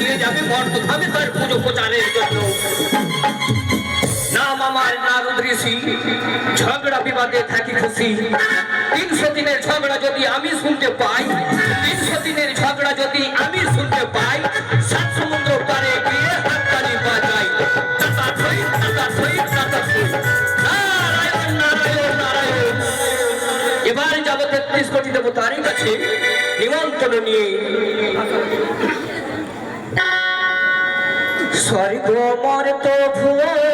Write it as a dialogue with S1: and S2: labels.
S1: নিয়ে যাবে বর্তভাবে তার পুজো প্রচারের জন্য। নাম আমার নারদ ঋষি, ঝগড়া বিবাদে থাকি খুশি। 300 দিনের ঝগড়া যদি আমি শুনতে পাই, 300 দিনের ঝগড়া যদি আমি শুনতে পাই, 7 সমুদ্র পারে গিয়ে হাততালি বাজাই। নারায়ণ নারায়ণ নারায়ণ। এবার যাব 33 কোটি দেবতার কাছে নিমন্ত্রণ নিয়ে। স্বর্গ মর্ত ভুবন